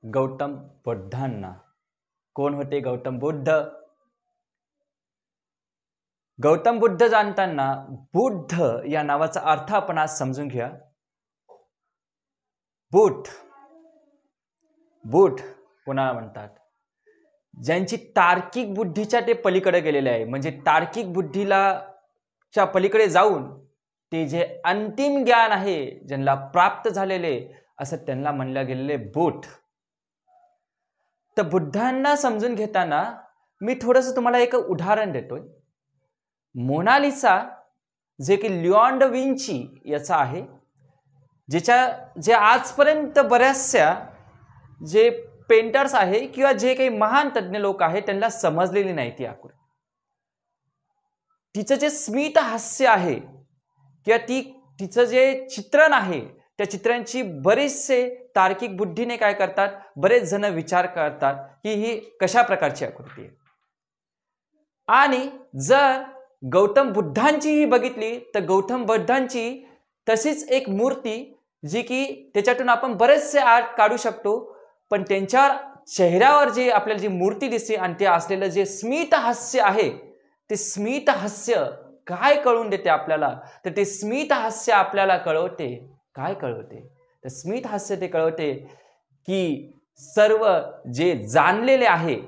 गौतम बुद्धांना. कोण होते गौतम बुद्ध? गौतम बुद्ध जाणताना बुद्ध या नावाचा अर्थ आपण आज समजून घ्या. बुद्ध कोणाला म्हणतात? ज्यांची तार्किक बुद्धीच्या ते पलीकडे गेलेले आहे, म्हणजे तार्किक बुद्धीला च्या पलीकडे जाऊन ते जे अंतिम ज्ञान आहे ज्यांना प्राप्त झालेले, असं त्यांना म्हणलं गेलेले बुद्ध. तर बुद्धांना समजून घेताना मी थोडंसं तुम्हाला एक उदाहरण देतोय. मोनालिसा जे की लिओनार्डो विंची याचा आहे, जे आजपर्यंत बऱ्याचशा जे पेंटर्स आहे किंवा जे काही महान तज्ञ लोक आहेत त्यांना समजलेली नाही ती आकृती. तिचं जे स्मित हास्य आहे किंवा तिचं जे चित्रण आहे, त्या चित्रांची बरेचसे तार्किक बुद्धीने काय करतात, बरेच जण विचार करतात की ही कशा प्रकारची आकृती आहे. आणि जर गौतम बुद्धांची ही बघितली तर गौतम बुद्धांची तशीच एक मूर्ती जी की त्याच्यातून आपण बरेचसे आर्ट काढू शकतो, पण त्यांच्या चेहऱ्यावर जी आपल्याला जी मूर्ती दिसते आणि ते असलेलं जे स्मित हास्य आहे, ते स्मित हास्य काय कळून देते आपल्याला? तर ते स्मित हास्य आपल्याला कळवते काय कळवते? तर स्मित हास्य ते कळवते की सर्व जे जाणलेले आहे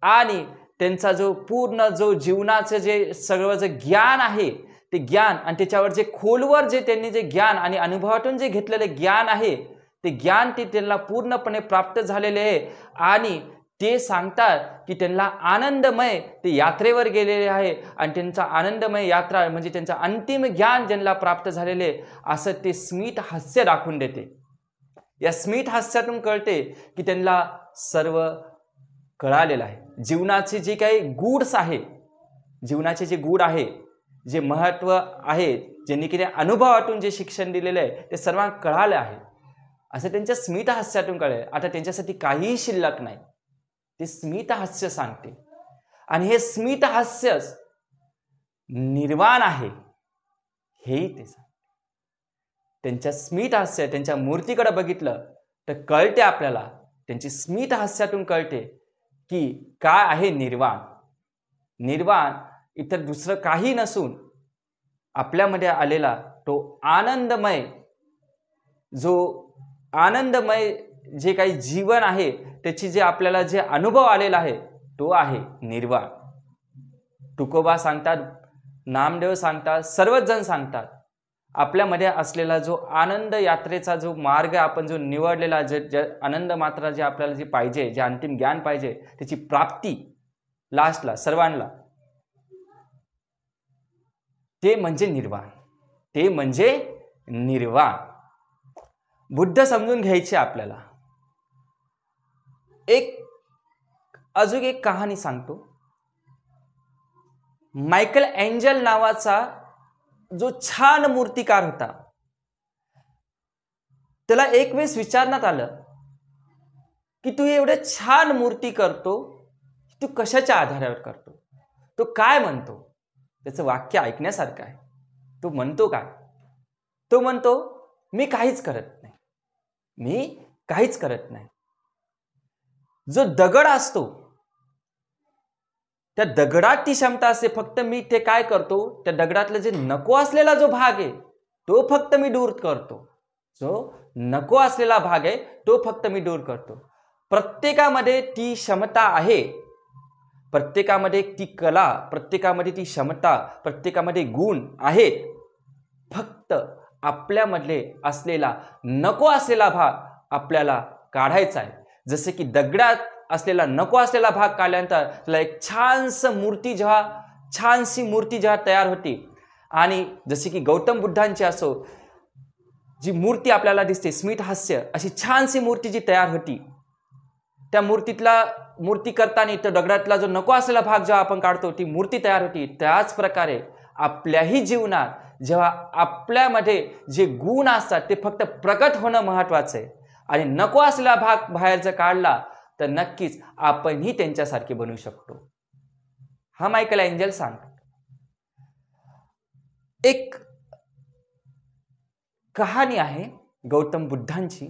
आणि त्यांचा जो पूर्ण जो जीवनाचं जे सर्व जे ज्ञान आहे ते ज्ञान, आणि त्याच्यावर जे खोलवर जे त्यांनी जे ज्ञान आणि अनुभवातून जे घेतलेले ज्ञान आहे ते ज्ञान ते त्यांना पूर्णपणे प्राप्त झालेले आहे. आणि ते सांगतात की त्यांना आनंदमय ते यात्रेवर गेलेले आहे आणि त्यांचा आनंदमय यात्रा म्हणजे त्यांचं अंतिम ज्ञान ज्यांना प्राप्त झालेले, असं ते स्मित हास्य दाखवून देते. या स्मित हास्यातून कळते की त्यांना सर्व कळालेलं आहे. जीवनाचे जे काही गुड्स आहे, जीवनाचे जे गुड आहे, जे महत्व आहे, ज्यांनी की अनुभवातून जे शिक्षण दिलेलं आहे ते सर्वांना कळालं आहे, असं त्यांच्या स्मित हास्यातून कळले. आता त्यांच्यासाठी काहीही शिल्लक नाही, ते स्मित हास्य सांगते. आणि हे स्मित हास्य निर्वाण आहे हेही ते सांगते. त्यांच्या स्मित हास्य, त्यांच्या मूर्तीकडे बघितलं तर कळते आपल्याला, त्यांची स्मित हास्यातून कळते की काय आहे निर्वाण. निर्वाण इतर दुसरं काही नसून आपल्यामध्ये आलेला तो आनंदमय, जो आनंदमय जे काही जीवन आहे त्याची जे आपल्याला जे अनुभव आलेला आहे तो आहे निर्वाण. तुकोबा सांगतात, नामदेव सांगतात, सर्वच जण सांगतात, आपल्यामध्ये असलेला जो आनंद यात्रेचा जो मार्ग आपण जो निवडलेला, जे आनंद मात्रा जे आपल्याला जे पाहिजे, जे अंतिम ज्ञान पाहिजे, त्याची प्राप्ती लास्टला सर्वांना, ते म्हणजे निर्वाण. ते म्हणजे निर्वाण. बुद्ध समजून घ्यायचे आपल्याला. अजून एक कहाणी सांगतो. मायकल एंजल नावाचा जो छान मूर्तिकार होता, त्याला एक वेळेस विचारण्यात आलं की तू एवढे छान मूर्ती करतो, तू कशाच्या आधारावर करतो? तो काय म्हणतो? त्याचं वाक्य ऐकण्यासारखं आहे. तो म्हणतो काय? तो म्हणतो, मी काहीच करत नाही, मी काहीच करत नाही. जो दगड असतो त्या दगडात ती क्षमता असते, फक्त मी ते काय करतो, त्या दगडातला जे नको असलेला जो भाग आहे तो फक्त मी दूर करतो. जो नको असलेला भाग आहे तो फक्त मी दूर करतो. प्रत्येकामध्ये ती क्षमता आहे, प्रत्येकामध्ये ती कला, प्रत्येकामध्ये ती क्षमता, प्रत्येकामध्ये गुण आहेत. फक्त आपल्यामधले असलेला नको असलेला भाग आपल्याला काढायचा आहे. जसे की दगडात असलेला नको असलेला भाग काढल्यानंतर त्याला एक छानसी मूर्ती जेव्हा तयार होती, आणि जसे की गौतम बुद्धांची असो जी मूर्ती आपल्याला दिसते स्मित हास्य, अशी छानशी मूर्ती जी तयार होती, त्या मूर्ती करताना तो दगडातला जो नको असलेला भाग जेव्हा आपण काढतो ती मूर्ती तयार होती. त्याच प्रकारे आपल्याही जीवनात जेव्हा आपल्यामध्ये जे गुण असतात ते फक्त प्रकट होणं महत्वाचं आहे, आणि नको असलेला भाग बाहेर जर काढला तर नक्कीच आपणही त्यांच्यासारखे बनू शकतो. हा मायकल एंजल सांगतो. एक कहाणी आहे गौतम बुद्धांची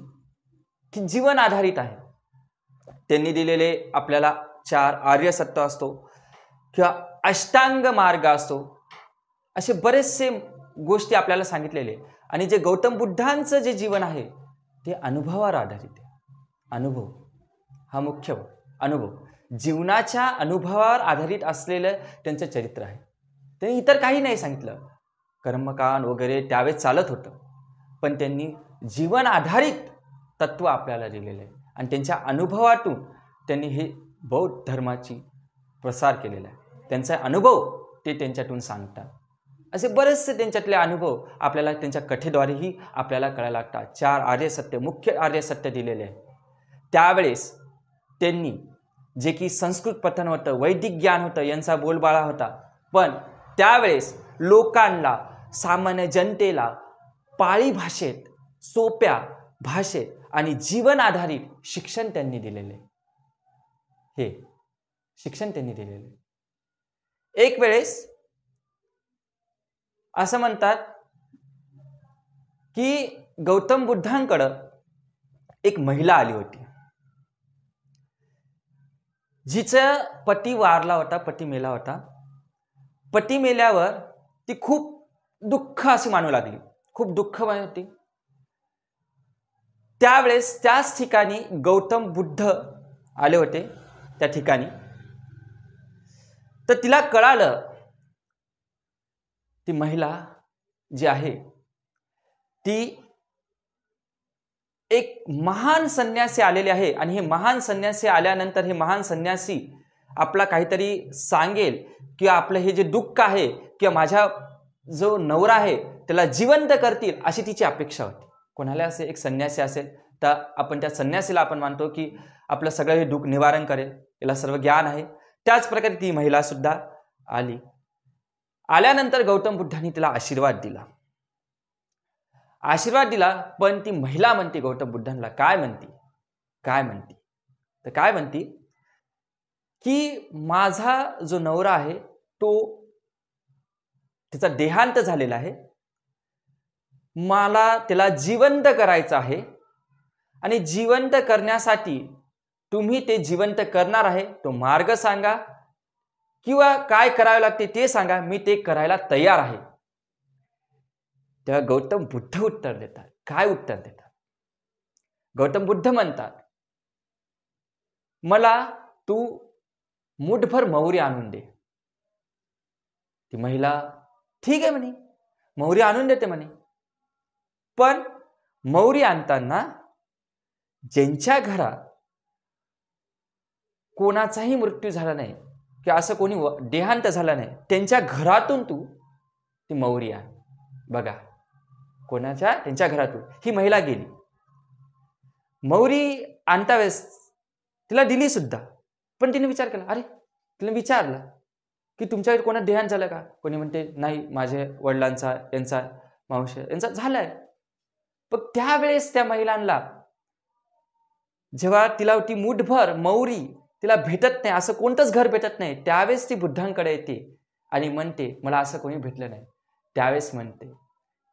की जीवन आधारित आहे. त्यांनी दिलेले आपल्याला 4 आर्य सत्य असतो किंवा अष्टांग मार्ग असतो, असे बरेचसे गोष्टी आपल्याला सांगितलेले. आणि जे गौतम बुद्धांचं जे जीवन आहे ते अनुभवावर आधारित आहे. अनुभव हा मुख्य अनुभव, जीवनाच्या अनुभवावर आधारित असलेलं त्यांचं चरित्र आहे. त्यांनी इतर काही नाही सांगितलं, कर्मकांड वगैरे त्यावेळेस चालत होतं, पण त्यांनी जीवन आधारित तत्व आपल्याला दिलेलं आहे आणि त्यांच्या अनुभवातून त्यांनी हे बौद्ध धर्माची प्रसार केलेला आहे. त्यांचा अनुभव ते त्यांच्यातून सांगतात. असे बरेचसे त्यांच्यातले अनुभव आपल्याला त्यांच्या कथेद्वारेही आपल्याला कळायला लागतात. 4 आर्य सत्य, मुख्य आर्य सत्य दिलेले आहे. त्यावेळेस त्यांनी जे की संस्कृत पठण होतं, वैदिक ज्ञान होतं, यांचा बोलबाळा होता, पण त्यावेळेस लोकांना, सामान्य जनतेला पाळी भाषेत, सोप्या भाषेत आणि जीवन आधारित शिक्षण त्यांनी दिलेले. हे शिक्षण त्यांनी दिलेले. एक वेळेस असं म्हणतात की गौतम बुद्धांकडं एक महिला आली होती, जिचा पती वारला होता, पती मेला होता. पती मेल्यावर ती खूप दुःख अशी मानू लागली, खूप दुःखमय होती. त्यावेळेस त्याच ठिकाणी गौतम बुद्ध आले होते त्या ठिकाणी. तर तिला कळालं, ती महिला जी आहे ती एक महान संन्यासी आलेले आहे आणि हे महान संन्यासी आल्यानंतर हे महान संन्यासी आपला काहीतरी सांगेल किंवा आपलं हे जे दुःख आहे किंवा माझा जो नवरा आहे त्याला जिवंत करतील अशी तिची अपेक्षा होती. कोणाला असे एक संन्यासी असेल तर आपण त्या संन्यासीला आपण मानतो की आपलं सगळं हे दुःख निवारण करेल, याला सर्व ज्ञान आहे. त्याच प्रकारे ती महिला सुद्धा आली. आल्यानंतर गौतम बुद्धांनी तिला आशीर्वाद दिला. पण ती महिला म्हणते गौतम बुद्धांना, काय म्हणते तर काय म्हणते की माझा जो नवरा आहे तो त्याचा देहांत झालेला आहे, मला त्याला जिवंत करायचं आहे आणि जिवंत करण्यासाठी तुम्ही ते जिवंत करणार आहे तो मार्ग सांगा किंवा काय करावे लागते ते सांगा, मी ते करायला तयार आहे. तेव्हा गौतम बुद्ध उत्तर देतात. काय उत्तर देतात? गौतम बुद्ध म्हणतात, मला तू मुठभर मौरी आणून दे. ती महिला ठीक आहे म्हणे, मौरी आणून देते म्हणे. पण मौरी आणताना ज्यांच्या घरात कोणाचाही मृत्यू झाला नाही किंवा असं कोणी देहांत झाला नाही त्यांच्या घरातून तू ती मौरी आण. बघा, त्यांच्या घरातून ही महिला गेली. मौरी आणता वेळेस तिला दिली सुद्धा, पण तिने विचार केला, तिने विचारलं की तुमच्याकडे कोणा देहांत झालं का? कोणी म्हणते नाही, माझ्या वडिलांचा, यांचा, मावशी यांचा झालाय. पण त्यावेळेस त्या महिलांना जेव्हा तिला ती मुठभर मौरी तिला भेटत नाही, असं कोणतंच घर भेटत नाही, त्यावेळेस ती बुद्धांकडे येते आणि म्हणते मला असं कोणी भेटलं नाही. त्यावेळेस म्हणते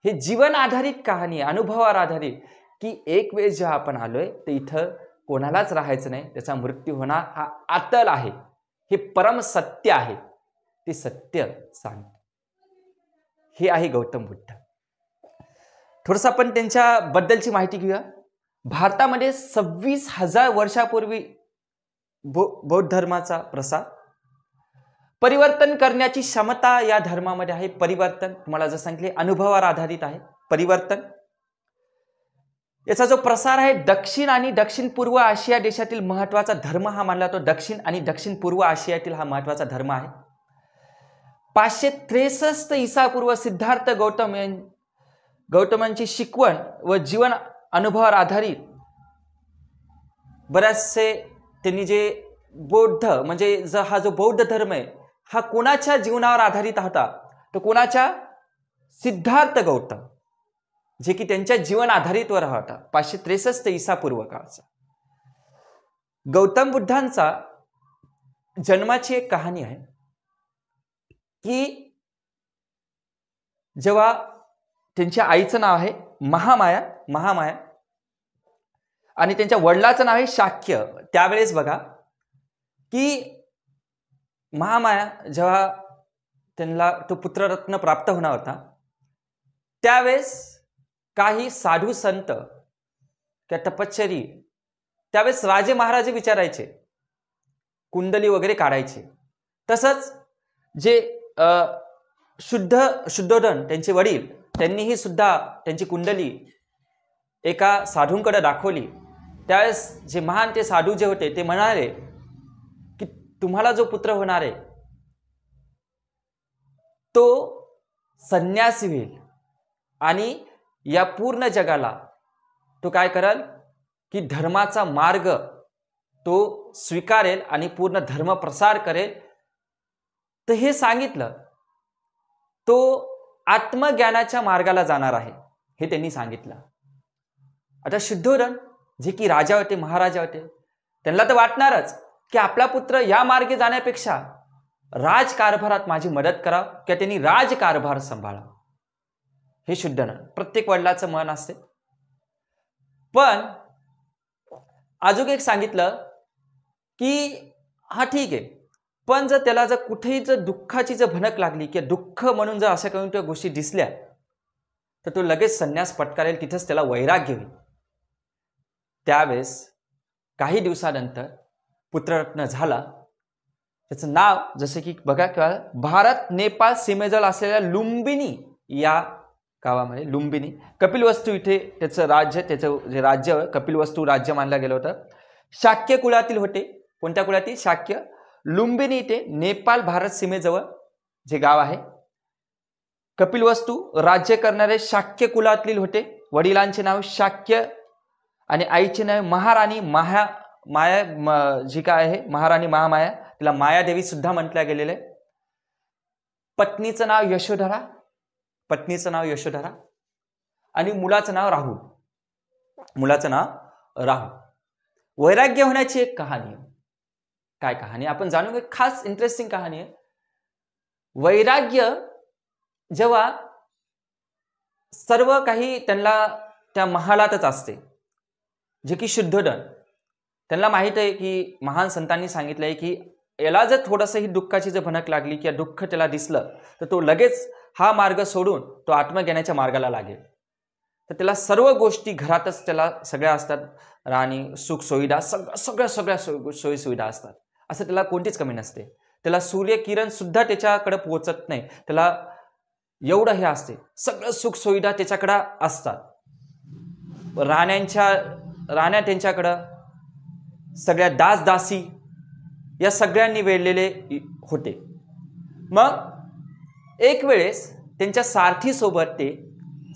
हे जीवन आधारित कहाणी, अनुभवावर आधारित, की एक वेळ जेव्हा आपण आलोय तर इथं कोणालाच राहायचं नाही, त्याचा मृत्यू होणार हा अटल आहे, हे परम सत्य आहे, ते सत्य सांग. हे आहे गौतम बुद्ध. थोडंसं आपण त्यांच्या बद्दलची माहिती घेऊया. भारतामध्ये 26,000 वर्षापूर्वी बौद्ध धर्माचा प्रसार, परिवर्तन करण्याची क्षमता या धर्मामध्ये आहे. परिवर्तन तुम्हाला जसं सांगितले अनुभवावर आधारित आहे. परिवर्तन याचा जो प्रसार आहे दक्षिण आणि दक्षिण पूर्व आशिया देशातील महत्वाचा धर्म हा मानला जातो. दक्षिण आणि दक्षिण पूर्व आशियातील हा महत्वाचा धर्म आहे. 563 ईसापूर्व सिद्धार्थ गौतमांची शिकवण व जीवन अनुभवावर आधारित बरेचसे त्यांनी जे बौद्ध म्हणजे हा जो बौद्ध धर्म आहे हा कोणाच्या जीवनावर आधारित होता, तो कोणाच्या? सिद्धार्थ गौतम, जे की त्यांच्या जीवन आधारितवर होता. 563 ईसापूर्व काळचा. गौतम बुद्धांचा जन्माची एक कहाणी आहे की जेव्हा त्यांच्या आईचं नाव आहे महामाया. आणि त्यांच्या वडिलाचं नाव आहे शाक्य. त्यावेळेस बघा की महामाया जेव्हा त्यांना तो पुत्ररत्न प्राप्त होणार होता, त्यावेळेस काही साधू संत त्या तपश्चरी, त्यावेळेस राजे महाराजे विचारायचे, कुंडली वगैरे काढायचे. तसंच जे शुद्धोधन त्यांचे वडील, त्यांनीही सुद्धा त्यांची कुंडली एका साधूंकडे दाखवली. त्यावेळेस जे महान ते साधू जे होते ते म्हणाले की तुम्हाला जो पुत्र होणार आहे तो संन्यासी होईल आणि या पूर्ण जगाला तो काय करेल की धर्माचा मार्ग तो स्वीकारेल आणि पूर्ण धर्म प्रसार करेल. तर हे सांगितलं, तो आत्मज्ञानाच्या मार्गाला जाणार आहे हे त्यांनी सांगितलं. आता शुद्धोधन जे की राजा होते, महाराजा होते, त्यांना तर वाटणारच की आपला पुत्र या मार्गे जाण्यापेक्षा राजकारभारात माझी मदत करा किंवा त्यांनी राजकारभार सांभाळा. हे शुद्धोधन प्रत्येक वडिलाचं मन असते. पण अजून एक सांगितलं की हा ठीक आहे, पण जर त्याला जर कुठेही जर दुःखाची जर भनक लागली किंवा दुःख म्हणून जर अशा काही गोष्टी दिसल्या तर तो लगेच संन्यास पत्करेल, तिथंच त्याला वैराग्य होईल. त्यावेळेस काही दिवसानंतर पुत्ररत्न झाला. त्याचं नाव जसं की बघा किंवा भारत नेपाळ सीमेजवळ असलेल्या लुंबिनी या गावामध्ये, लुंबिनी कपिलवस्तू इथे त्याचं राज्य, त्याचं जे राज्य कपिलवस्तू राज्य मानलं गेलं होतं. शाक्य कुळातील होते. कोणत्या कुळातील? शाक्य. लुंबिनी इथे नेपाळ भारत सीमेजवळ जे गाव आहे. कपिलवस्तू राज्य करणारे शाक्य कुलातील होते. वडिलांचे नाव शाक्य आणि आईचे नाव महाराणी माया जी काय आहे महाराणी महामाया, तिला मायादेवी सुद्धा म्हटल्या गेलेले. पत्नीचं नाव यशोधरा आणि मुलाचं नाव राहुल. वैराग्य होण्याची एक कहाणी आहे. काय कहाणी आपण जाणून, एक खास इंटरेस्टिंग कहाणी आहे. वैराग्य जेव्हा सर्व काही त्यांना त्या महालातच असते, जे की शुद्धोधन, त्यांना माहित आहे की महान संतांनी सांगितलंय की याला जर थोडंसं ही दुःखाची जर भनक लागली किंवा दुःख त्याला दिसलं तर तो लगेच हा मार्ग सोडून तो आत्मज्ञानाच्या मार्गाला लागेल. तर त्याला सर्व गोष्टी घरातच त्याला सगळ्या असतात, राहणी सुख सुविधा सगळ्या सोयी सुविधा असतात. असं त्याला कोणतीच कमी नसते. त्याला सूर्यकिरण सुद्धा त्याच्याकडे पोहोचत नाही. त्याला एवढं हे असते, सगळं सुख सुविधा त्याच्याकडे असतात. राहण्या त्यांच्याकडं, सगळ्या दासी या सगळ्यांनी वेढलेले होते. मग एक वेळेस त्यांच्या सारथी सोबत ते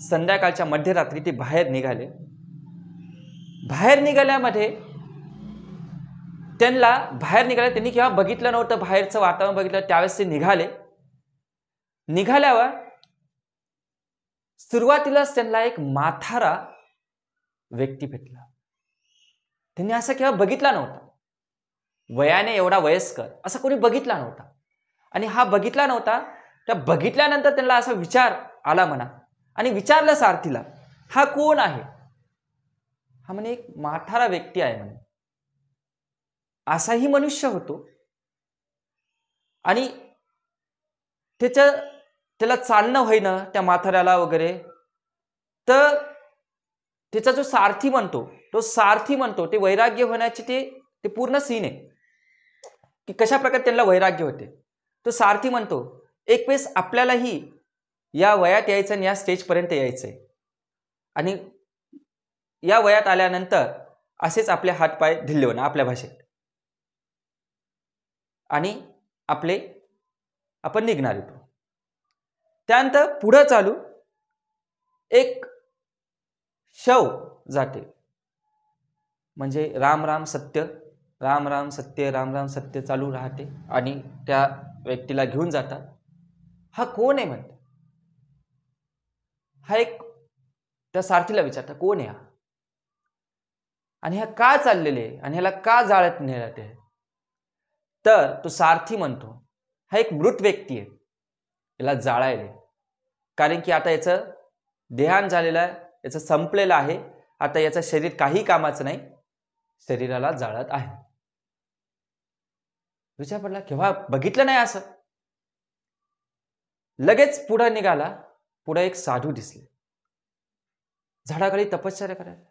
संध्याकाळच्या मध्यरात्री ते बाहेर निघाले. बाहेर निघाल्यामध्ये त्यांनी केव्हा बघितलं नव्हतं, बाहेरचं वातावरण बघितलं. त्यावेळेस ते निघाल्यावर सुरुवातीलाच त्यांना एक म्हातारा व्यक्ती भेटला. त्यांनी असं केव्हा बघितला नव्हता, वयाने एवढा वयस्कर असं कोणी बघितला नव्हता. आणि हा बघितला नव्हता, त्या बघितल्यानंतर त्यांना असा विचार आला मनात आणि विचारलं सारथीला, हा कोण आहे? हा म्हणे एक म्हातारा व्यक्ती आहे म्हणे. असाही मनुष्य होतो आणि त्याला चालणं होईना त्या म्हाताऱ्याला वगैरे. तर त्याचा जो सारथी म्हणतो ते वैराग्य होण्याचे ते पूर्ण सीन आहे की कशा प्रकारे त्यांना वैराग्य होते. तो सारथी म्हणतो, एक वेळेस आपल्यालाही या वयात यायचं आणि या स्टेजपर्यंत यायचंय आणि या वयात आल्यानंतर असेच आपले हातपाय ढिल्ले होणं आपल्या भाषेत आणि आपण निघणार येतो. त्यानंतर पुढं चालू एक शव जाते, म्हणजे राम राम सत्य चालू राहते आणि त्या व्यक्तीला घेऊन जातात. हा कोण आहे म्हणते. हा एक त्या सारथीला विचारता, कोण आहे हा आणि ह्या का चाललेले आणि ह्याला का जाळत नेलं ते. तर तो सारथी म्हणतो, हा एक मृत व्यक्ती आहे, याला जाळायले, कारण की आता याचं देहांत झालेलं आहे, याचं संपलेलं आहे आता याचं शरीर काही कामाचं नाही, शरीराला जाळत आहे. विचार पडला, केव्हा बघितलं नाही असं. लगेच पुढे निघाला. पुढे एक साधू दिसले, झाडाखाली तपश्चर्या करायला.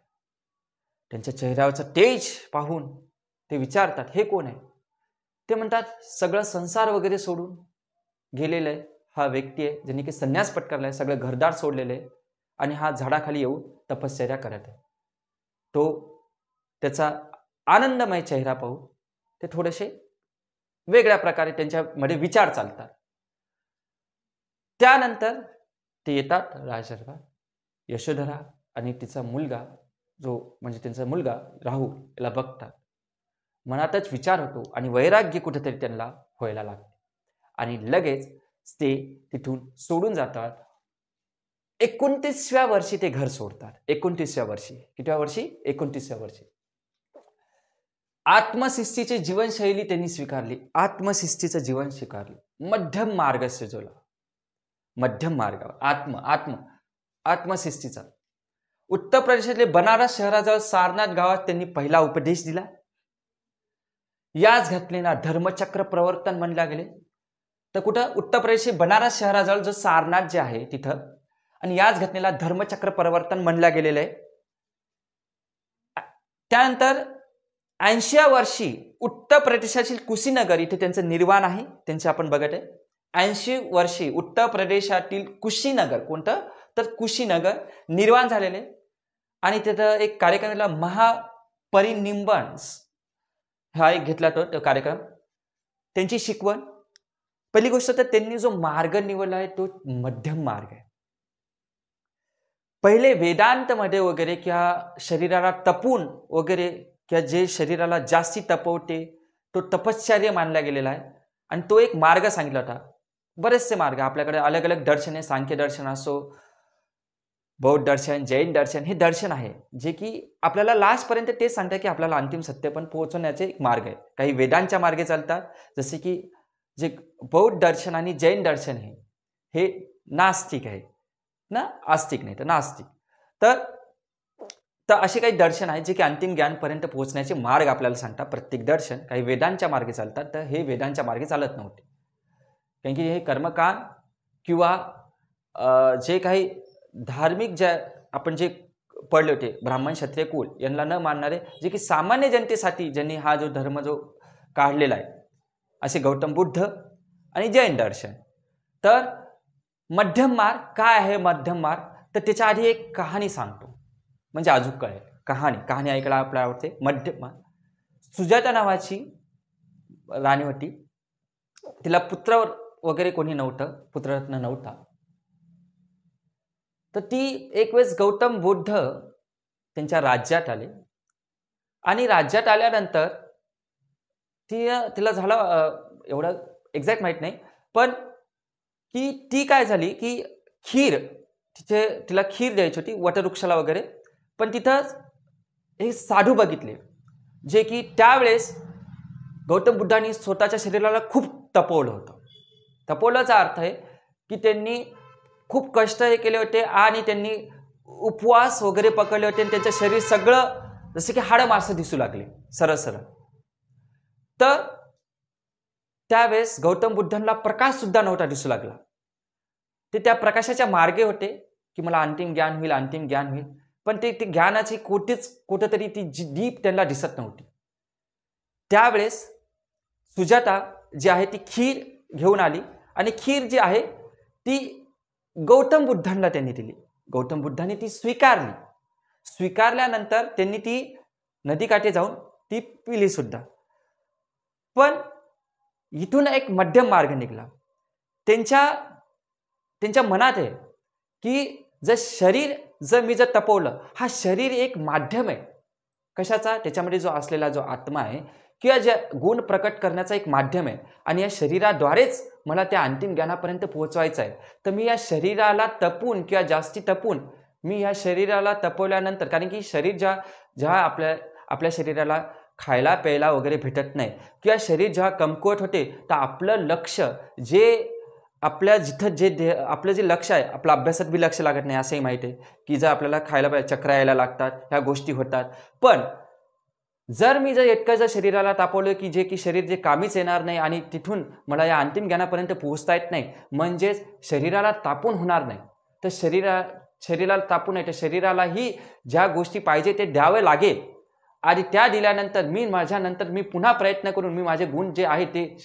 त्यांच्या चेहऱ्यावरचं तेज पाहून ते विचारतात, हे कोण आहे? ते म्हणतात, सगळं संसार वगैरे सोडून गेलेलं आहे हा व्यक्ती आहे, ज्यांनी की संन्यास पत्करलाय, सगळं घरदार सोडलेलं आहे आणि हा झाडाखाली येऊन तपश्चर्या करत आहे. तो त्याचा आनंदमय चेहरा पाहू ते थोडेसे वेगळ्या प्रकारे त्यांच्यामध्ये विचार चालतात. त्यानंतर ते येतात राजदरबार. यशोधरा आणि तिचा मुलगा, जो म्हणजे त्यांचा मुलगा राहुल, याला बघतात. मनातच विचार होतो आणि वैराग्य कुठेतरी त्यांना व्हायला लागते आणि लगेच ते तिथून सोडून जातात. 29व्या वर्षी ते घर सोडतात. 29व्या वर्षी. कितव्या वर्षी? 29व्या वर्षी. आत्मशिस्तीची जीवनशैली त्यांनी स्वीकारली. आत्मशिस्तीचं जीवन स्वीकारलं. मध्यम मार्ग सजवला. मध्यम मार्गावर आत्मशिस्तीचा. उत्तर प्रदेशातले बनारस शहराजवळ सारनाथ गावात त्यांनी पहिला उपदेश दिला. याच घटनेला धर्मचक्र प्रवर्तन म्हणल्या गेले. तर कुठं? उत्तर प्रदेश बनारस शहराजवळ जो सारनाथ जे आहे तिथं, आणि याच घटनेला धर्मचक्र प्रवर्तन म्हणल्या गेलेलं आहे. त्यानंतर 80व्या वर्षी उत्तर प्रदेशातील कुशीनगर इथे त्यांचं निर्वाण आहे. त्यांचे आपण बघत आहे. 80 वर्षी उत्तर प्रदेशातील कुशीनगर, कोणतं? तर कुशीनगर निर्वाण झालेले. आणि तिथं एक कार्यक्रमाला महापरिनिंबन हा एक घेतला तो कार्यक्रम. त्यांची शिकवण, पहिली गोष्ट तर त्यांनी जो मार्ग निवडला आहे तो मध्यम मार्ग आहे. पहिले वेदांतमध्ये वगैरे किंवा शरीराला तपून वगैरे किंवा जे शरीराला जास्ती तपवते तो तपश्चर्य मानला गेलेला आहे आणि तो एक मार्ग सांगितला होता. बरेचसे मार्ग आपल्याकडे अलग अलग दर्शन आहे. सांख्य दर्शन असो, बौद्ध दर्शन, जैन दर्शन, हे दर्शन आहे जे की आपल्याला लास्टपर्यंत तेच सांगतात की आपल्याला अंतिम सत्य पण पोहोचवण्याचे एक मार्ग आहे. काही वेदांच्या मार्गे चालतात, जसे की जे बौद्ध दर्शन आणि जैन दर्शन हे नास्तिक आहे ना, आस्तिक नाही तर नास्तिक. तर असे काही दर्शन आहेत जे की अंतिम ज्ञानपर्यंत पोहोचण्याचे मार्ग आपल्याला सांगतात. प्रत्येक दर्शन काही वेदांच्या मार्गे चालतात, तर हे वेदांच्या मार्गे चालत नव्हते. कारण की हे कर्मकांड किंवा जे काही धार्मिक जे आपण जे पडले होते, ब्राह्मण क्षत्रिय कुल यांना न मानणारे, जे की सामान्य जनतेसाठी ज्यांनी हा जो धर्म जो काढलेला आहे, असे गौतम बुद्ध आणि जैन दर्शन. तर मध्यम मार्ग काय आहे? मध्यम मार्ग, तर त्याच्या आधी एक कहाणी सांगतो म्हणजे अजून कळेल. कहाणी ऐकायला आपल्याला आवडते. मध्यम मार्ग. सुजाता नावाची राणी होती. तिला पुत्र वगैरे कोणी नव्हतं, पुत्ररत्न नव्हता. तर ती एक वेळेस गौतम बुद्ध त्यांच्या राज्यात आले आणि राज्यात आल्यानंतर तिला झालं एवढं एक्झॅक्ट माहित नाही, पण की ती काय झाली की तिला खीर द्यायची होती वटवृक्षाला वगैरे. पण तिथं हे साधू बघितले जे की त्यावेळेस गौतम बुद्धांनी स्वतःच्या शरीराला खूप तपवलं होतं. तपवल्याचा अर्थ आहे की त्यांनी खूप कष्ट हे केले होते आणि त्यांनी उपवास वगैरे पकडले होते आणि त्यांचं शरीर सगळं जसे की हाडं मासं दिसू लागले सरळ. तर त्यावेळेस गौतम बुद्धांना प्रकाश सुद्धा नव्हता दिसू लागला. ते त्या प्रकाशाच्या मार्गे होते की मला अंतिम ज्ञान होईल. पण ते ज्ञानाची कुठेतरी ती दीप त्यांना दिसत नव्हती. त्यावेळेस सुजाता जी आहे ती खीर घेऊन आली आणि खीर जी आहे ती गौतम बुद्धांना त्यांनी दिली. गौतम बुद्धांनी ती स्वीकारली. स्वीकारल्यानंतर त्यांनी ती नदीकाठी जाऊन ती पिली सुद्धा. पण इथून एक मध्यम मार्ग निघाला. त्यांच्या मनात आहे की मी जर तपवलं, हा शरीर एक माध्यम आहे. कशाचा? त्याच्यामध्ये जो असलेला जो आत्मा आहे किंवा जे गुण प्रकट करण्याचा एक माध्यम आहे आणि या शरीराद्वारेच मला त्या अंतिम ज्ञानापर्यंत पोहोचवायचं आहे. तर मी या शरीराला तपून किंवा जास्ती तपून मी या शरीराला तपवल्यानंतर, कारण की शरीर जेव्हा आपल्या शरीराला खायला प्यायला वगैरे भेटत नाही किंवा शरीर जेव्हा कमकुवत होते, तर आपलं लक्ष जे आपल्या जिथं आपलं जे लक्ष आहे, आपलं अभ्यासात बी लक्ष लागत नाही असंही माहिती आहे की जर आपल्याला खायला पाहिजे चक्र यायला लागतात, ह्या गोष्टी होतात. पण जर मी इतकं जर शरीराला तापवलं की शरीर जे कामीच येणार नाही आणि तिथून मला या अंतिम ज्ञानापर्यंत पोहोचता येत नाही, म्हणजेच शरीराला तापून होणार नाही. तर शरीराला तापून नाही, तर शरीरालाही ज्या गोष्टी पाहिजे ते द्यावे लागेल आणि त्या दिल्यानंतर मी पुन्हा प्रयत्न करून मी माझे गुण जे आहे ते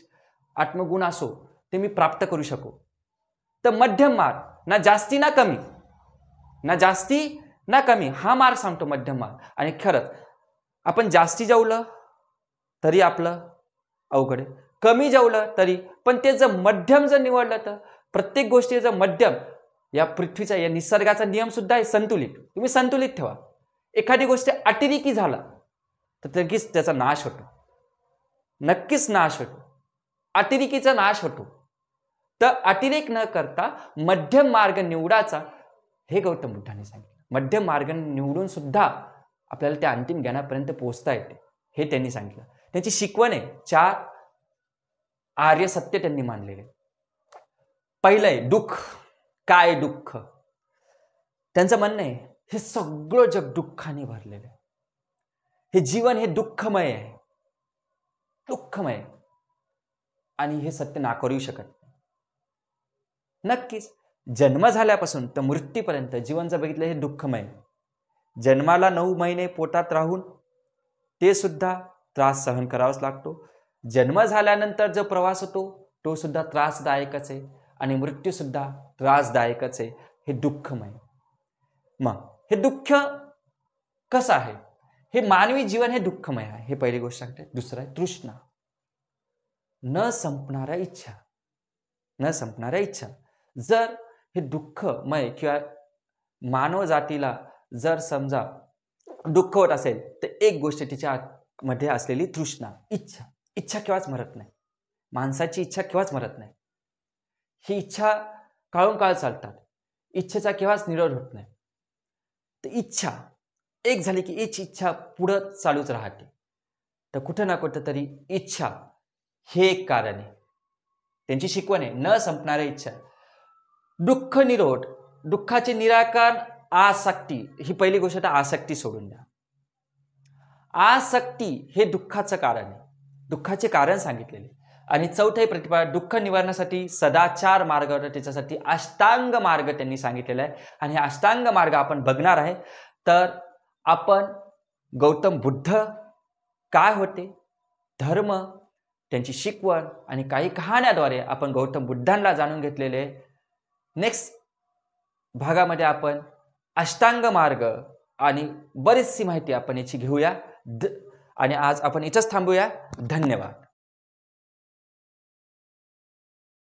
आत्मगुण असो ते मी प्राप्त करू शकू. तर मध्यम मार्ग, ना जास्ती ना कमी, हा मार्ग सांगतो मध्यम मार्ग. आणि खरंच आपण जास्ती जेवलं तरी आपलं अवघड आहे, कमी जेवलं तरी, पण ते जर मध्यम जर निवडलं तर प्रत्येक गोष्टीचं मध्यम, या पृथ्वीचा या निसर्गाचा नियम सुद्धा आहे संतुलित. तुम्ही संतुलित ठेवा. एखादी गोष्ट अतिरेकी झाला तर नक्कीच त्याचा नाश होतो, नक्कीच नाश होतो, अतिरेकीचा नाश होतो. तर अतिरेक न करता मध्यम मार्ग निवडाचा, हे गौतम बुद्धांनी सांगितलं. मध्यम मार्ग निवडून सुद्धा आपल्याला त्या अंतिम ज्ञानापर्यंत पोहोचता येते, हे त्यांनी सांगितलं. त्यांची शिकवण आहे 4 आर्य सत्य त्यांनी मानलेले. पहिलं आहे दुःख. काय दुःख? त्यांचं म्हणणं आहे हे सगळं जग दुःखाने भरलेलं आहे, हे जीवन हे दुःखमय आहे, दुःखमय, आणि हे सत्य नाकारू शकत नाही. नक्कीच जन्म झाल्यापासून तर मृत्यूपर्यंत जीवन जर बघितलं हे दुःखमय. जन्माला 9 महिने पोटात राहून ते सुद्धा त्रास सहन करावाच लागतो. जन्म झाल्यानंतर जो प्रवास होतो तो सुद्धा त्रासदायकच आहे आणि मृत्यू सुद्धा त्रासदायकच आहे. हे दुःखमय. मग हे दुःख कसं आहे? हे मानवी जीवन हे दुःखमय आहे, हे पहिली गोष्ट सांगते. दुसरं आहे तृष्णा, न संपणाऱ्या इच्छा, न संपणाऱ्या इच्छा. जर हे दुःखमय किंवा मानव जातीला जर समजा दुःख होत असेल तर एक गोष्ट तिच्या मध्ये असलेली तृष्णा, इच्छा. इच्छा केव्हाच मरत नाही, माणसाची इच्छा केव्हाच मरत नाही. ही इच्छा काळोन काळ चालतात, इच्छेचा केव्हाच निरोध होत नाही. तर इच्छा एक झाली की इच्छा पुढं चालूच राहते. तर कुठं ना कुठं तरी इच्छा हे एक कारण आहे. त्यांची शिकवण आहे न संपणाऱ्या इच्छा. दुःख निरोध, दुःखाचे निराकरण, आसक्ती. ही पहिली गोष्ट तर आसक्ती सोडून द्या. आसक्ती हे दुःखाचं कारण आहे, दुःखाचे कारण सांगितलेले. आणि चौथे प्रतिपादन दुःख निवारणासाठी सदाचार मार्ग होता, त्याच्यासाठी अष्टांग मार्ग त्यांनी सांगितलेला आहे. आणि हा अष्टांग मार्ग आपण बघणार आहे. तर आपण गौतम बुद्ध काय होते, धर्म, त्यांची शिकवण आणि काही कहाण्याद्वारे आपण गौतम बुद्धांना जाणून घेतलेले. नेक्स्ट भागामध्ये आपण अष्टांग मार्ग आणि बरीचशी माहिती आपण याची घेऊया. आणि आज आपण इथंच थांबूया. धन्यवाद.